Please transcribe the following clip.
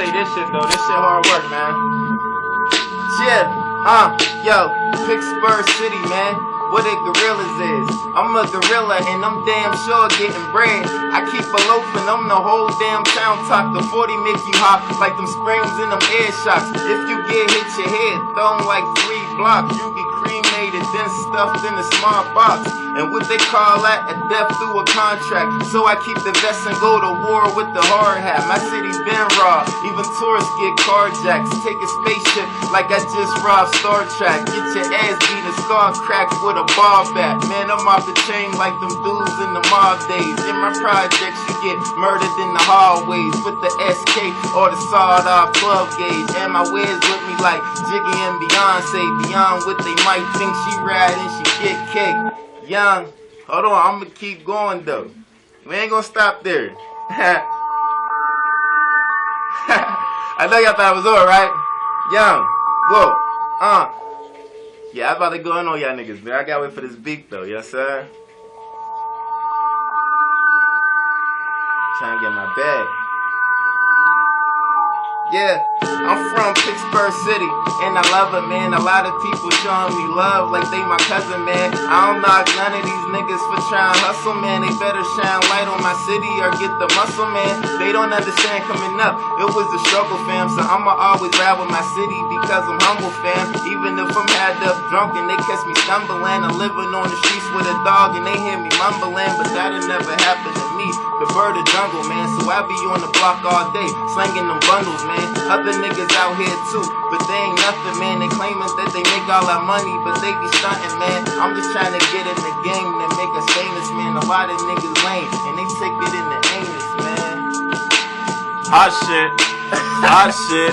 say this shit though. This shit hard work, man. Yo, Pittsburgh City, man. What it gorillas is. I'm a gorilla and I'm damn sure getting bread. I keep a loaf and I'm the whole damn town talk. The 40 make you hop like them springs in them air shocks. If you get hit your head, thrown like 3 blocks. You get cremated, then stuffed in a small box. And what they call that, a death through a contract. So I keep the vest and go to war with the hard hat. My city been raw, even tourists get carjacked. Take a spaceship like I just robbed Star Trek. Get your ass beat and skull cracked with a ball bat. Man, I'm off the chain like them dudes in the mob days. In my projects, you get murdered in the hallways with the SK or the sawed-off 12 gauge. And my wiz with me like Jiggy and Beyonce. Beyond what they might think, she ride and she get cake. Young, hold on, I'm gonna keep going though. We ain't gonna stop there. I know y'all thought it was over, right? Young, whoa, yeah, I'm about to go in on y'all niggas, man. I gotta wait for this beat though, yes sir. Trying to get my bag. Yeah, I'm from Pittsburgh City, and I love it, man. A lot of people showing me love like they my cousin, man. I don't knock none of these niggas for trying to hustle, man. They better shine light on my city or get the muscle, man. They don't understand coming up, it was a struggle, fam. So I'ma always ride with my city because I'm humble, fam. Even if I'm had up drunk and they catch me stumbling, I'm living on the streets with a dog and they hear me mumbling, but that'll never happen to me. The bird of jungle, man. So I be on the block all day, slanging them bundles, man. Other niggas out here too, but they ain't nothing, man. They claiming that they make all that money, but they be stunting, man. I'm just trying to get in the game and make us famous, man. A lot of niggas lame, and they take it in the anus, man. Hot shit. Hot shit.